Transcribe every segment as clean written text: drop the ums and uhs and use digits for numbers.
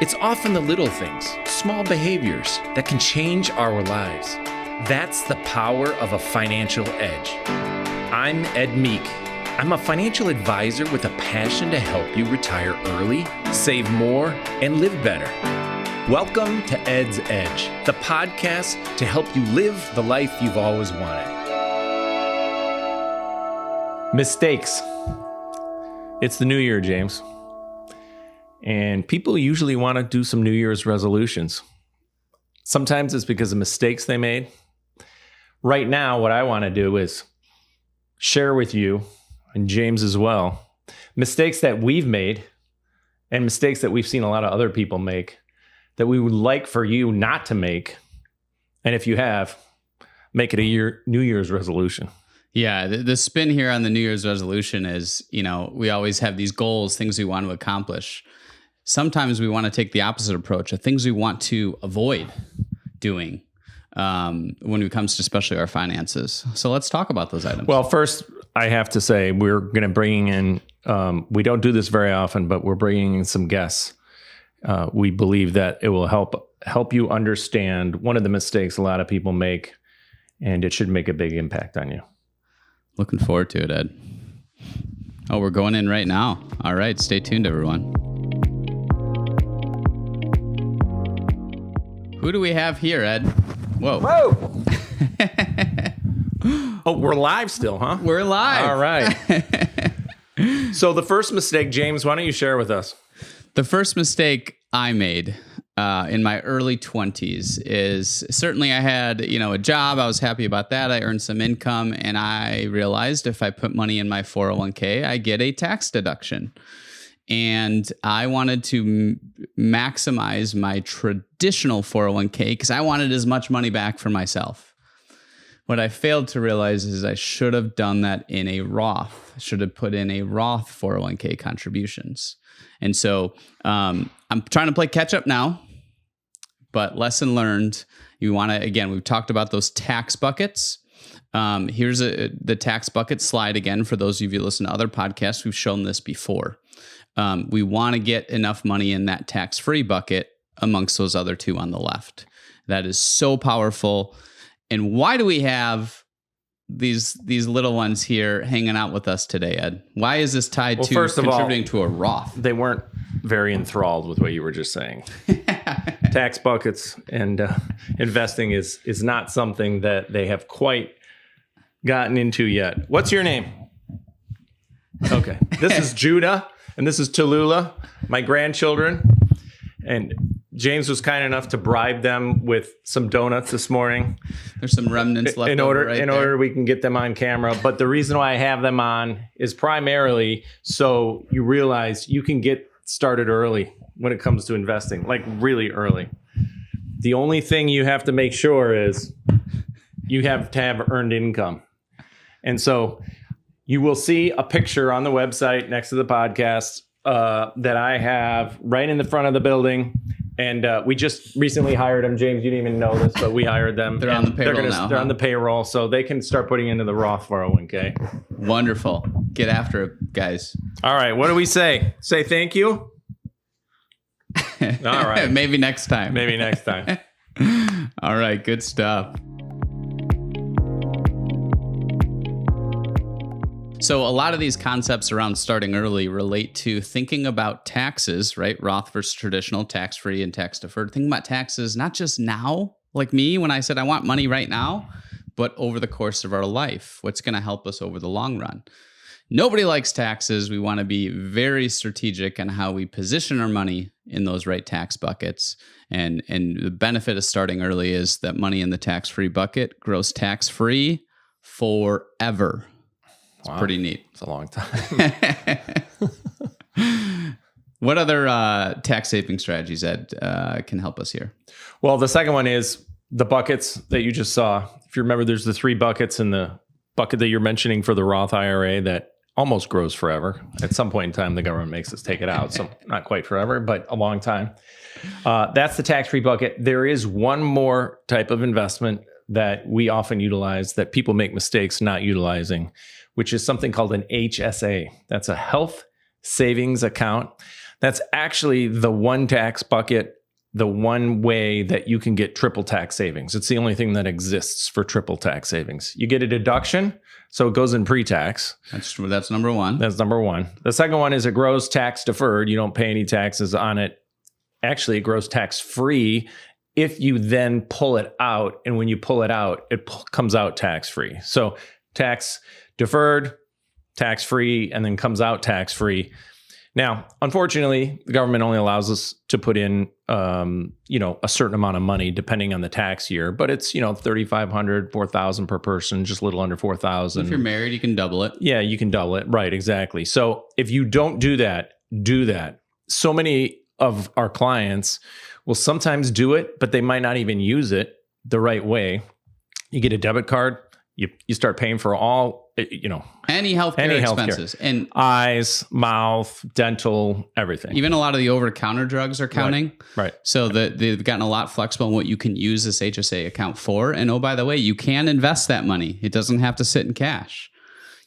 It's often the little things, small behaviors that can change our lives. That's the power of a financial edge. I'm Ed Meek. I'm a financial advisor with a passion to help you retire early, save more, and live better. Welcome to Ed's Edge, the podcast to help you live the life you've always wanted. Mistakes. It's the new year, James. And people usually want to do some New Year's resolutions. Sometimes it's because of mistakes they made. Right now, what I want to do is share with you, and James as well, mistakes that we've made and mistakes that we've seen a lot of other people make that we would like for you not to make. And if you have, make it a New Year's resolution. Yeah, the spin here on the New Year's resolution is, we always have these goals, things we want to accomplish. Sometimes we want to take the opposite approach of things we want to avoid doing when it comes to especially our finances. So let's talk about those items. Well, first, I have to say we're going to bring in, we don't do this very often, but we're bringing in some guests. We believe that it will help you understand one of the mistakes a lot of people make, and it should make a big impact on you. Looking forward to it, Ed. Oh, we're going in right now. All right, stay tuned, everyone. Who do we have here, Ed? Whoa. Oh, we're live still, huh? We're live. All right. So the first mistake, James, why don't you share with us? The first mistake I made in my early 20s is certainly I had, a job. I was happy about that. I earned some income, and I realized if I put money in my 401k, I get a tax deduction. And I wanted to maximize my traditional 401k because I wanted as much money back for myself. What I failed to realize is I should have done that in a Roth. I should have put in a Roth 401k contributions. And so I'm trying to play catch up now, but lesson learned. You want to, again, we've talked about those tax buckets. Here's the tax bucket slide again. For those of you who listen to other podcasts, we've shown this before. We want to get enough money in that tax-free bucket amongst those other two on the left. That is so powerful. And why do we have these little ones here hanging out with us today, Ed? Why is this tied to contributing to a Roth? They weren't very enthralled with what you were just saying. Tax buckets and investing is not something that they have quite gotten into yet. What's your name? Okay. This is Judah, and this is Tallulah, my grandchildren. And James was kind enough to bribe them with some donuts this morning. There's some remnants left in order we can get them on camera. But the reason why I have them on is primarily so you realize you can get started early when it comes to investing, like really early. The only thing you have to make sure is you have to have earned income. And so you will see a picture on the website next to the podcast that I have right in the front of the building. And we just recently hired them. James, you didn't even know this, but we hired them. They're on the payroll now. They're on the payroll, so they can start putting into the Roth 401k. Wonderful. Get after it, guys. All right. What do we say? Say thank you? All right. Maybe next time. Maybe next time. All right. Good stuff. So a lot of these concepts around starting early relate to thinking about taxes, right? Roth versus traditional, tax-free and tax-deferred. Thinking about taxes, not just now, like me, when I said I want money right now, but over the course of our life. What's going to help us over the long run? Nobody likes taxes. We want to be very strategic on how we position our money in those right tax buckets. And the benefit of starting early is that money in the tax-free bucket grows tax-free forever. It's pretty neat. It's a long time. What other tax saving strategies, Ed, can help us here? Well, the second one is the buckets that you just saw. If you remember, there's the three buckets in the bucket that you're mentioning for the Roth IRA that almost grows forever. At some point in time, the government makes us take it out. So not quite forever, but a long time. That's the tax-free bucket. There is one more type of investment that we often utilize that people make mistakes not utilizing, which is something called an HSA. That's a health savings account. That's actually the one tax bucket, the one way that you can get triple tax savings. It's the only thing that exists for triple tax savings. You get a deduction, so it goes in pre-tax. That's number one. That's number one. The second one is it grows tax deferred. You don't pay any taxes on it. Actually, it grows tax free if you then pull it out. And when you pull it out, it comes out tax free. So tax deferred, tax free, and then comes out tax free. Now, unfortunately, the government only allows us to put in, a certain amount of money depending on the tax year, but it's, $3,500, $4,000 per person, just a little under $4,000. If you're married, you can double it. Yeah, you can double it. Right, exactly. So if you don't do that, do that. So many of our clients will sometimes do it, but they might not even use it the right way. You get a debit card, you start paying for all, any healthcare expenses, and eyes, mouth, dental, everything. Even a lot of the over-the-counter drugs are counting. Right. So they've gotten a lot flexible on what you can use this HSA account for. And oh, by the way, you can invest that money. It doesn't have to sit in cash.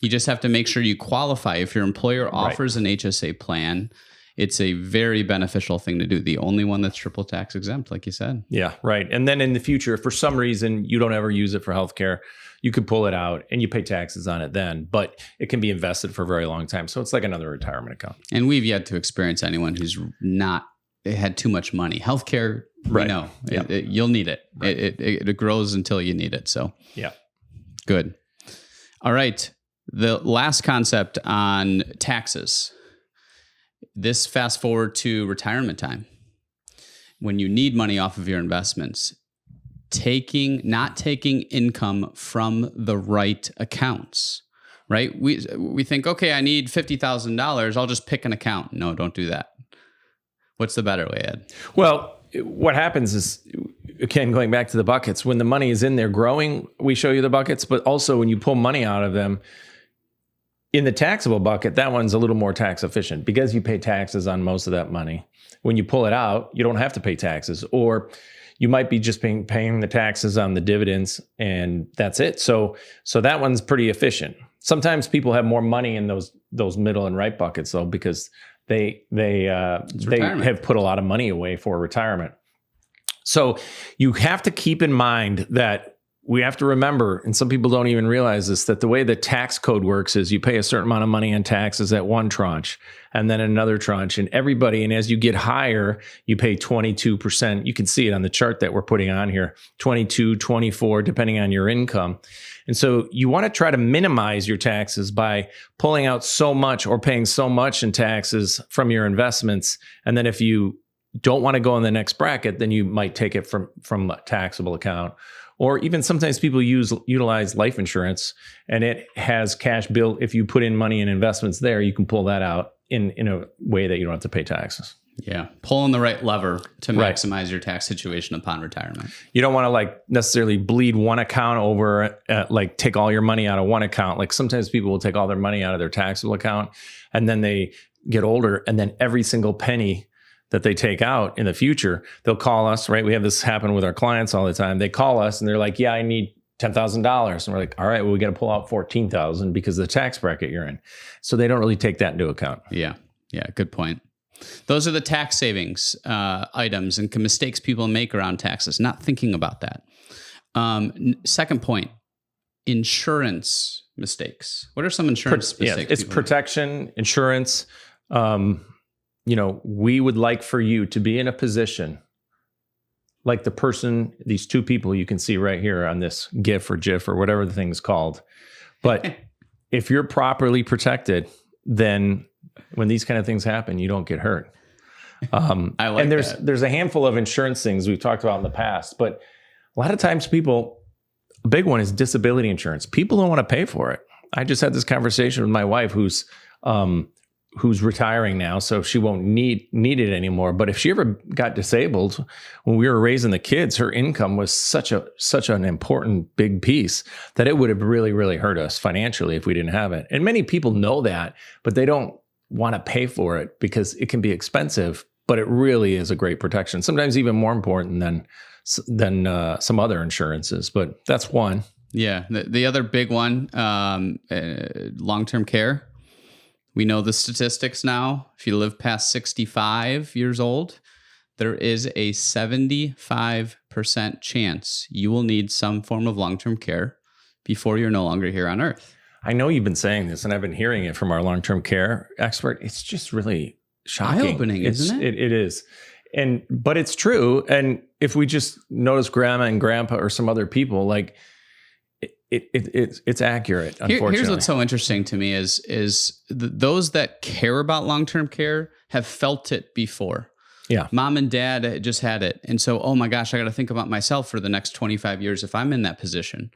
You just have to make sure you qualify. If your employer offers an HSA plan, it's a very beneficial thing to do. The only one that's triple tax exempt, like you said. Yeah, right. And then in the future, if for some reason you don't ever use it for healthcare, you could pull it out and you pay taxes on it then, but it can be invested for a very long time. So it's like another retirement account. And we've yet to experience anyone who's not had too much money. Healthcare, we know, you'll need it. Right. It grows until you need it. So yeah, good. All right. The last concept on taxes. This fast forward to retirement time. When you need money off of your investments, not taking income from the right accounts, right? We think, okay, I need $50,000. I'll just pick an account. No, don't do that. What's the better way, Ed? Well, what happens is, again, going back to the buckets, when the money is in there growing, we show you the buckets, but also when you pull money out of them, in the taxable bucket, that one's a little more tax efficient because you pay taxes on most of that money. When you pull it out, you don't have to pay taxes, or you might be just paying the taxes on the dividends and that's it. So that one's pretty efficient. Sometimes people have more money in those middle and right buckets though, because they have put a lot of money away for retirement. So you have to keep in mind that we have to remember, and some people don't even realize this, that the way the tax code works is you pay a certain amount of money in taxes at one tranche and then another tranche, and as you get higher, you pay 22%. You can see it on the chart that we're putting on here, 22, 24, depending on your income. And so you want to try to minimize your taxes by pulling out so much or paying so much in taxes from your investments. And then if you don't want to go in the next bracket, then you might take it from a taxable account. Or even sometimes people utilize life insurance and it has cash built. If you put in money in investments there, you can pull that out in a way that you don't have to pay taxes. Yeah. Pulling the right lever to maximize your tax situation upon retirement. You don't want to necessarily bleed one account over, take all your money out of one account. Like sometimes people will take all their money out of their taxable account and then they get older and then every single penny that they take out in the future, they'll call us, right? We have this happen with our clients all the time. They call us and they're like, yeah, I need $10,000. And we're like, all right, well, we got to pull out $14,000 because of the tax bracket you're in. So they don't really take that into account. Yeah. Yeah. Good point. Those are the tax savings items and mistakes people make around taxes, not thinking about that. Second point, insurance mistakes. What are some insurance mistakes? It's protection, insurance. We would like for you to be in a position like the person, these two people you can see right here on this GIF or GIF or whatever the thing is called. But if you're properly protected, then when these kind of things happen, you don't get hurt. And there's a handful of insurance things we've talked about in the past, but a lot of times a big one is disability insurance. People don't want to pay for it. I just had this conversation with my wife who's retiring now, so she won't need it anymore. But if she ever got disabled, when we were raising the kids, her income was such an important big piece that it would have really, really hurt us financially if we didn't have it. And many people know that, but they don't want to pay for it because it can be expensive, but it really is a great protection. Sometimes even more important than some other insurances, but that's one. Yeah. The other big one, long-term care. We know the statistics now. If you live past 65 years old, there is a 75% chance you will need some form of long-term care before you're no longer here on Earth. I know you've been saying this, and I've been hearing it from our long-term care expert. It's just really shocking. Eye-opening, isn't it? It is. But it's true. And if we just notice grandma and grandpa or some other people, like it's accurate, unfortunately. Here's what's so interesting to me is those that care about long-term care have felt it before. Yeah. Mom and dad just had it. And so, oh my gosh, I got to think about myself for the next 25 years if I'm in that position.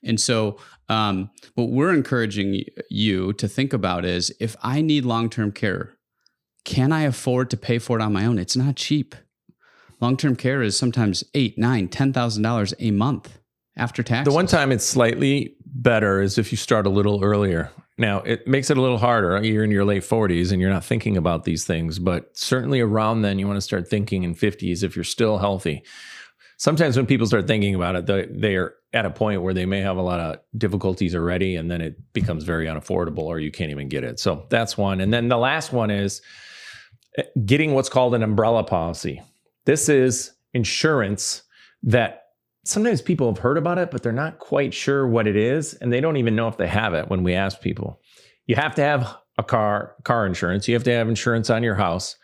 And so what we're encouraging you to think about is, if I need long-term care, can I afford to pay for it on my own? It's not cheap. Long-term care is sometimes $8,000, $9,000, $10,000 a month after taxes. The one time it's slightly better is if you start a little earlier. Now, it makes it a little harder. You're in your late 40s and you're not thinking about these things, but certainly around then you want to start thinking in 50s if you're still healthy. Sometimes when people start thinking about it, they are at a point where they may have a lot of difficulties already, and then it becomes very unaffordable or you can't even get it. So that's one. And then the last one is getting what's called an umbrella policy. This is insurance that sometimes people have heard about it, but they're not quite sure what it is, and they don't even know if they have it when we ask people. You have to have a car insurance. You have to have insurance on your house.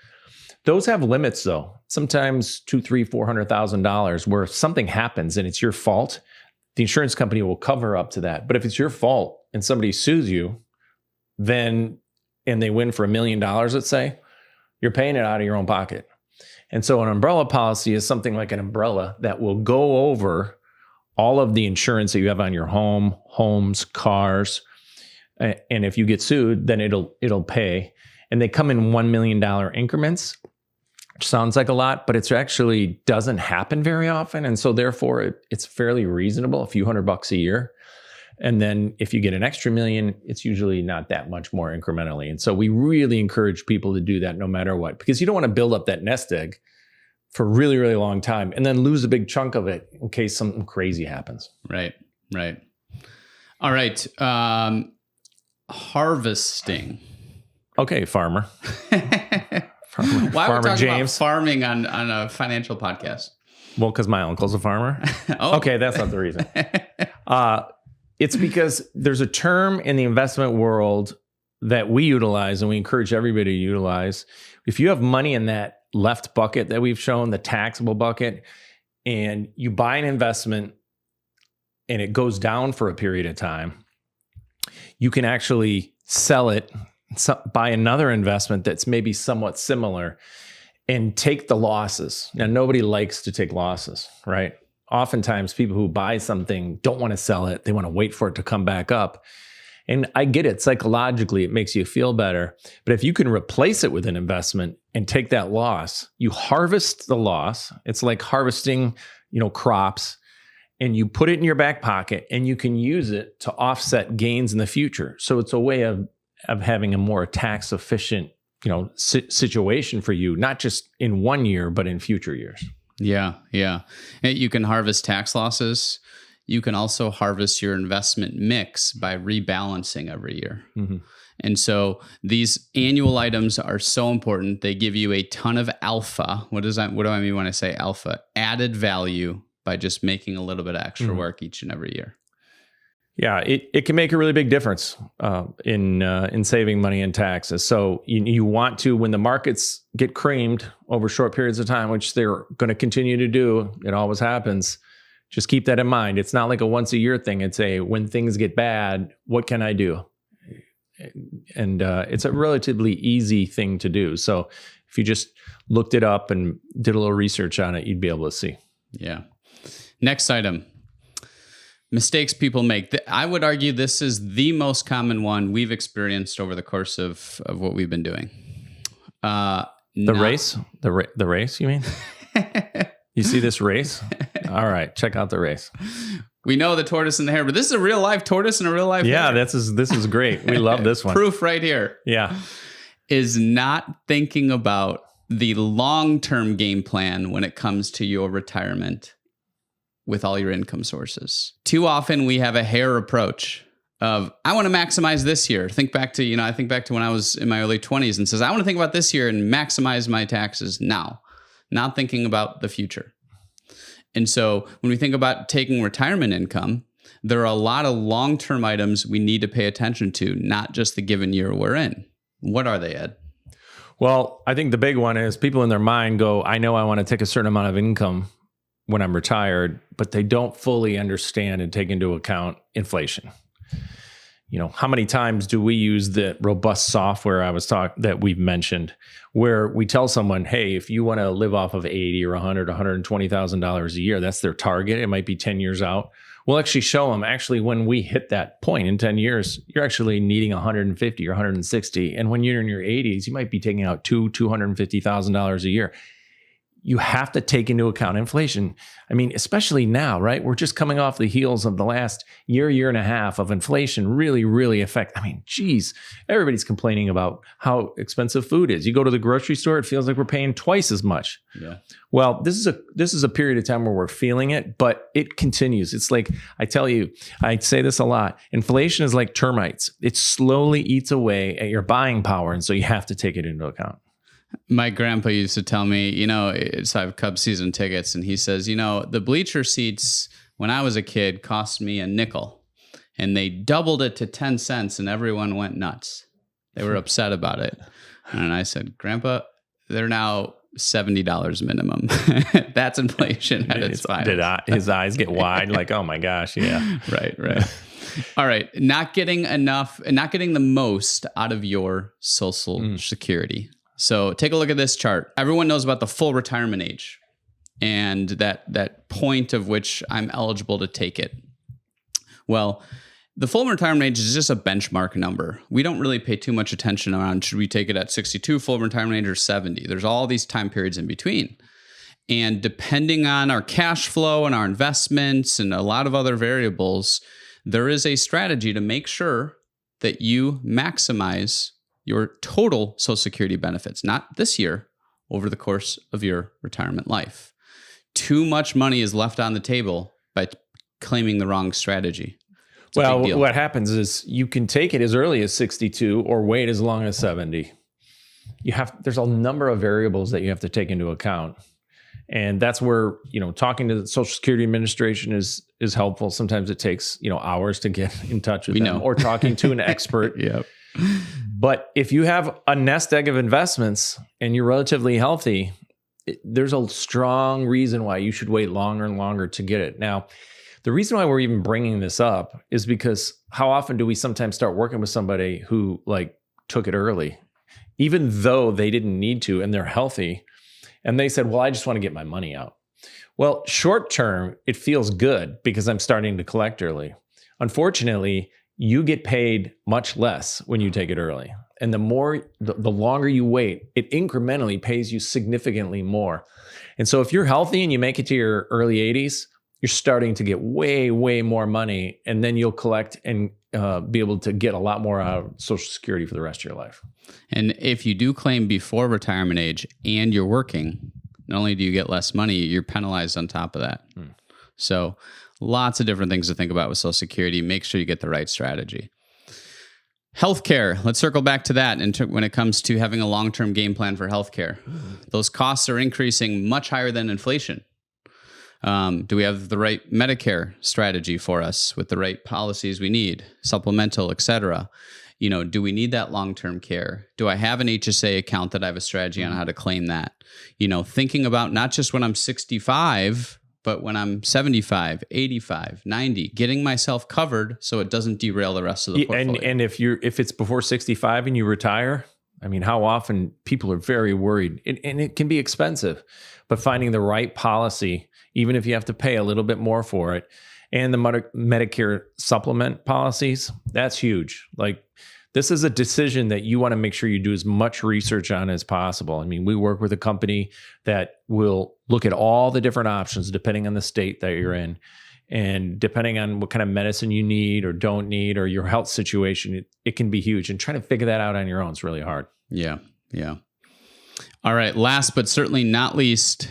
Those have limits, though. Sometimes $200,000, $300,000, $400,000, where if something happens and it's your fault, the insurance company will cover up to that. But if it's your fault and somebody sues you, then and they win for $1 million, let's say, you're paying it out of your own pocket. And so an umbrella policy is something like an umbrella that will go over all of the insurance that you have on your home, homes, cars. And if you get sued, then it'll pay. And they come in $1 million increments, which sounds like a lot, but it actually doesn't happen very often. And so therefore it's fairly reasonable, a few $100 a year. And then if you get an extra million, it's usually not that much more incrementally. And so we really encourage people to do that no matter what, because you don't want to build up that nest egg for a really, really long time and then lose a big chunk of it in case something crazy happens. Right. All right. Harvesting. Okay, farmer. Why are we talking James. about farming on a financial podcast? Well, because my uncle's a farmer. Oh. Okay, that's not the reason. It's because there's a term in the investment world that we utilize and we encourage everybody to utilize. If you have money in that left bucket that we've shown, the taxable bucket, and you buy an investment and it goes down for a period of time, you can actually sell it, buy another investment that's maybe somewhat similar and take the losses. Now, nobody likes to take losses, right? Oftentimes people who buy something don't want to sell it. They want to wait for it to come back up. And I get it. Psychologically, it makes you feel better. But if you can replace it with an investment and take that loss, you harvest the loss. It's like harvesting, crops, and you put it in your back pocket and you can use it to offset gains in the future. So it's a way of having a more tax efficient, situation for you, not just in 1 year, but in future years. Yeah. You can harvest tax losses. You can also harvest your investment mix by rebalancing every year. Mm-hmm. And so these annual items are so important. They give you a ton of alpha. What do I mean when I say alpha? Added value by just making a little bit of extra work each and every year. Yeah, it can make a really big difference in saving money in taxes. So you want to, when the markets get creamed over short periods of time, which they're going to continue to do, it always happens. Just keep that in mind. It's not like a once a year thing. It's when things get bad, what can I do? And it's a relatively easy thing to do. So if you just looked it up and did a little research on it, you'd be able to see. Yeah. Next item. Mistakes people make. I would argue this is the most common one we've experienced over the course of what we've been doing. Race? The race, you mean? You see this race? All right, check out the race. We know the tortoise and the hare, but this is a real life tortoise and a real life hare. This is great. We love this one. Proof right here. Yeah. Is not thinking about the long-term game plan when it comes to your retirement with all your income sources. Too often we have a hare approach. of, I want to maximize this year. Think back to, I think back to when I was in my early 20s and says, I want to think about this year and maximize my taxes now, not thinking about the future. And so when we think about taking retirement income, there are a lot of long-term items we need to pay attention to, not just the given year we're in. What are they, Ed? Well, I think the big one is people in their mind go, I know I want to take a certain amount of income when I'm retired, but they don't fully understand and take into account inflation. How many times do we use the robust software that we've mentioned, where we tell someone, hey, if you want to live off of $80 or $100, $120,000 a year, that's their target. It might be 10 years out. We'll actually show them, when we hit that point in 10 years, you're actually needing 150 or 160. And when you're in your 80s, you might be taking out $250,000 a year. You have to take into account inflation. Especially now, right? We're just coming off the heels of the last year and a half of inflation really, really everybody's complaining about how expensive food is. You go to the grocery store, it feels like we're paying twice as much. Yeah. Well, this is a period of time where we're feeling it, but it continues. It's like, I tell you, I say this a lot. Inflation is like termites. It slowly eats away at your buying power. And so you have to take it into account. My grandpa used to tell me, so I have Cubs season tickets, and he says, the bleacher seats when I was a kid cost me a nickel, and they doubled it to 10 cents, and everyone went nuts. They were upset about it. And I said, Grandpa, they're now $70 minimum. That's inflation at its finest. His eyes get wide, like, oh my gosh, yeah. Right. All right. Not getting enough and not getting the most out of your Social Security. So take a look at this chart. Everyone knows about the full retirement age and that point of which I'm eligible to take it. Well, the full retirement age is just a benchmark number. We don't really pay too much attention around, should we take it at 62 full retirement age or 70? There's all these time periods in between. And depending on our cash flow and our investments and a lot of other variables, there is a strategy to make sure that you maximize your total Social Security benefits, not this year, over the course of your retirement life. Too much money is left on the table by claiming the wrong strategy. Well, what happens is you can take it as early as 62 or wait as long as 70. There's a number of variables that you have to take into account. And that's where, talking to the Social Security Administration is helpful. Sometimes it takes, hours to get in touch with them, or talking to an expert. Yep. But if you have a nest egg of investments and you're relatively healthy, there's a strong reason why you should wait longer and longer to get it. Now, the reason why we're even bringing this up is because how often do we sometimes start working with somebody who took it early, even though they didn't need to and they're healthy, and they said, well, I just want to get my money out. Well, short term, it feels good because I'm starting to collect early. Unfortunately, you get paid much less when you take it early. And the longer you wait, it incrementally pays you significantly more. And so if you're healthy and you make it to your early 80s, you're starting to get way, way more money. And then you'll collect and be able to get a lot more out of Social Security for the rest of your life. And if you do claim before retirement age and you're working, not only do you get less money, you're penalized on top of that. So lots of different things to think about with Social Security. Make sure you get the right strategy. Healthcare. Let's circle back to that. And when it comes to having a long-term game plan for healthcare, those costs are increasing much higher than inflation. Do we have the right Medicare strategy for us with the right policies we need, supplemental, et cetera? Do we need that long-term care? Do I have an HSA account that I have a strategy on how to claim that? Thinking about not just when I'm 65, but when I'm 75, 85, 90, getting myself covered so it doesn't derail the rest of the portfolio. And if it's before 65 and you retire, how often people are very worried, and it can be expensive, but finding the right policy, even if you have to pay a little bit more for it, and the Medicare supplement policies, that's huge. This is a decision that you want to make sure you do as much research on as possible. We work with a company that will look at all the different options depending on the state that you're in, and depending on what kind of medicine you need or don't need or your health situation, it can be huge. And trying to figure that out on your own is really hard. Yeah. All right. Last but certainly not least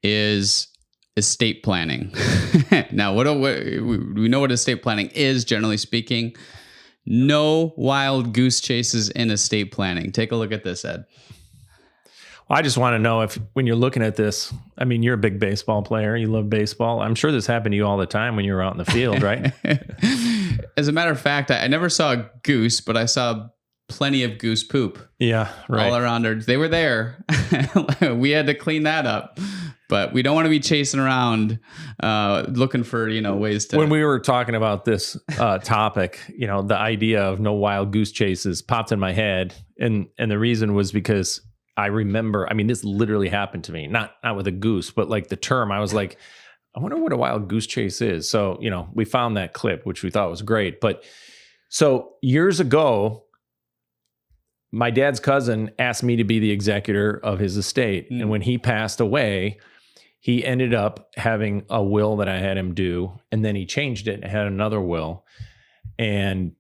is estate planning. Now, we know what estate planning is, generally speaking. No wild goose chases in estate planning. Take a look at this, Ed. Well, I just want to know if, when you're looking at this, I mean, you're a big baseball player. You love baseball. I'm sure this happened to you all the time when you were out in the field, right? As a matter of fact, I never saw a goose, but I saw plenty of goose poop. Yeah, right. All around her. They were there. We had to clean that up. But we don't want to be chasing around looking for, ways to... When we were talking about this topic, the idea of no wild goose chases popped in my head. And the reason was because I remember, this literally happened to me, not with a goose, but like the term, I was like, I wonder what a wild goose chase is. So, we found that clip, which we thought was great. But so years ago, my dad's cousin asked me to be the executor of his estate. And when he passed away, he ended up having a will that I had him do. And then he changed it and had another will. And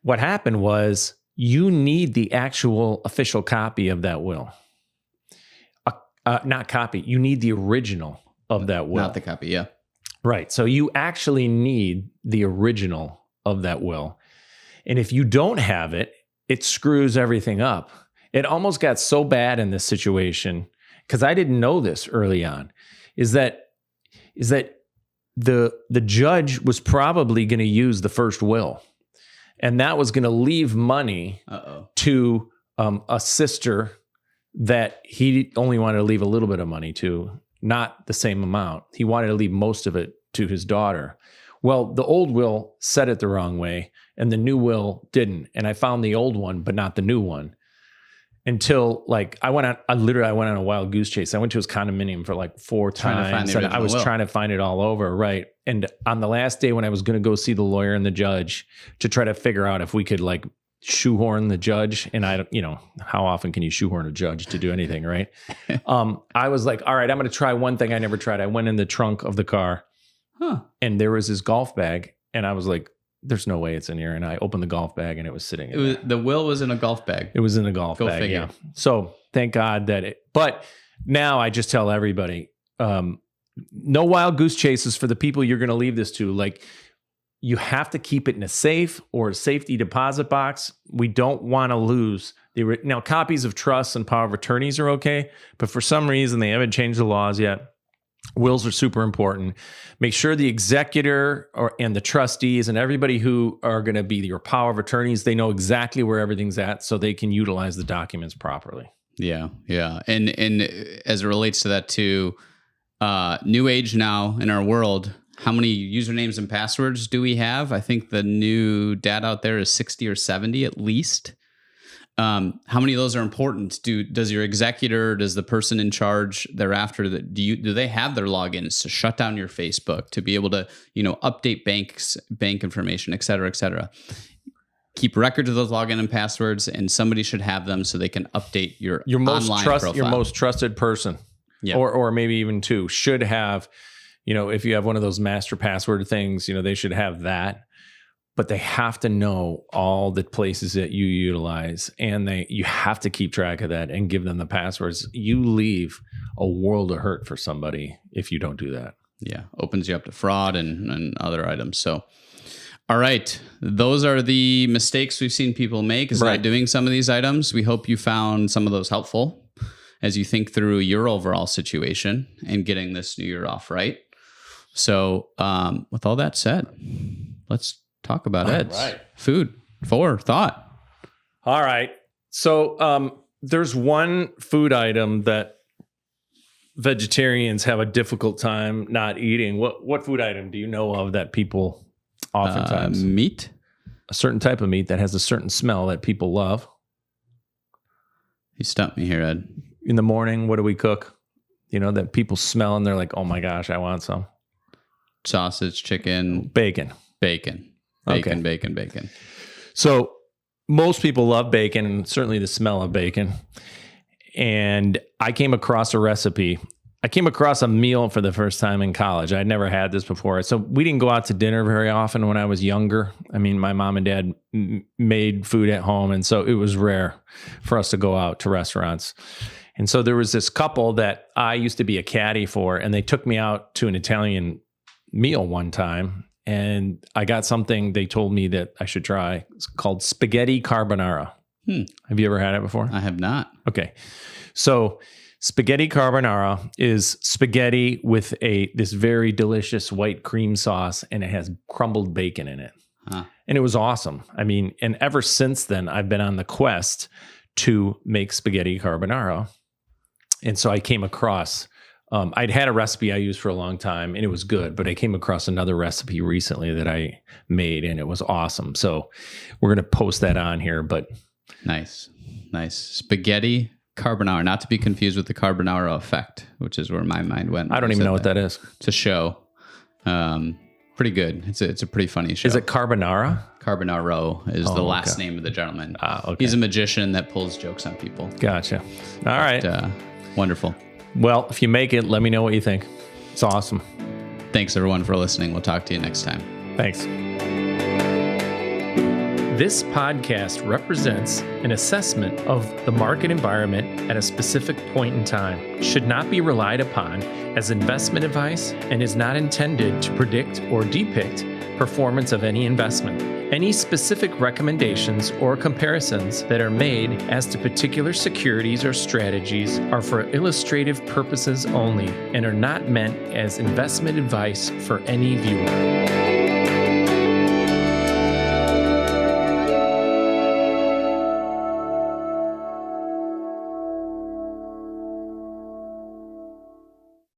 what happened was, you need the actual official copy of that will. Not copy. You need the original of that will. Not the copy, yeah. Right. So you actually need the original of that will. And if you don't have it, it screws everything up. It almost got so bad in this situation, because I didn't know this early on, is that the judge was probably going to use the first will. And that was going to leave money to a sister that he only wanted to leave a little bit of money to, not the same amount. He wanted to leave most of it to his daughter. Well, the old will said it the wrong way, and the new will didn't. And I found the old one, but not the new one. Until I went on a wild goose chase. I went to his condominium for 4 times. And I was trying to find it all over. Right. And on the last day when I was going to go see the lawyer and the judge to try to figure out if we could shoehorn the judge. And how often can you shoehorn a judge to do anything? Right. I was like, all right, I'm going to try one thing I never tried. I went in the trunk of the car and there was his golf bag. And I was like, there's no way it's in here. And I opened the golf bag and it was sitting in there. The will was in a golf bag. It was in a golf bag. Go figure. Yeah. So thank God but now I just tell everybody, no wild goose chases for the people you're going to leave this to. You have to keep it in a safe or a safety deposit box. We don't want to lose now copies of trusts and power of attorneys are okay, but for some reason they haven't changed the laws yet. Wills are super important. Make sure the executor and the trustees and everybody who are going to be your power of attorneys, they know exactly where everything's at so they can utilize the documents properly. Yeah, yeah. And as it relates to that too, new age now in our world, how many usernames and passwords do we have? I think the new data out there is 60 or 70 at least. How many of those are important? Does your executor, does the person in charge thereafter, do they have their logins to shut down your Facebook, to be able to, update bank information, et cetera, et cetera? Keep records of those login and passwords, and somebody should have them so they can update your online profile. Your most trusted person, or maybe even two, should have, if you have one of those master password things, they should have that. But they have to know all the places that you utilize, and you have to keep track of that and give them the passwords. You leave a world of hurt for somebody if you don't do that. Yeah, opens you up to fraud and other items. So, all right, those are the mistakes we've seen people make is not doing some of these items. We hope you found some of those helpful as you think through your overall situation and getting this new year off right. So, with all that said, let's talk about Ed's food for thought. All right. So there's one food item that vegetarians have a difficult time not eating. What food item do you know of that people oftentimes? Meat. A certain type of meat that has a certain smell that people love. You stumped me here, Ed. In the morning, what do we cook? That people smell and they're like, oh my gosh, I want some. Sausage, chicken. Bacon. Bacon. So most people love bacon, and certainly the smell of bacon. And I came across a recipe. I came across a meal for the first time in college. I'd never had this before. So we didn't go out to dinner very often when I was younger. My mom and dad made food at home. And so it was rare for us to go out to restaurants. And so there was this couple that I used to be a caddy for, and they took me out to an Italian meal one time, and I got something they told me that I should try. It's called spaghetti carbonara. Have you ever had it before? I have not. Okay. So spaghetti carbonara is spaghetti with this very delicious white cream sauce, and it has crumbled bacon in it. Huh. And it was awesome. I mean, and ever since then, I've been on the quest to make spaghetti carbonara. And so I came across, I'd had a recipe I used for a long time, and it was good, but I came across another recipe recently that I made, and it was awesome. So we're going to post that on here, but. Nice. Spaghetti carbonara, not to be confused with the carbonara effect, which is where my mind went. I don't even know what that is. It's a show. Pretty good. It's a pretty funny show. Is it carbonara? Carbonaro is the last name of the gentleman. Okay. He's a magician that pulls jokes on people. Gotcha. All right. Wonderful. Well, if you make it, let me know what you think. It's awesome. Thanks, everyone, for listening. We'll talk to you next time. Thanks. This podcast represents an assessment of the market environment at a specific point in time. It should not be relied upon as investment advice and is not intended to predict or depict performance of any investment. Any specific recommendations or comparisons that are made as to particular securities or strategies are for illustrative purposes only and are not meant as investment advice for any viewer.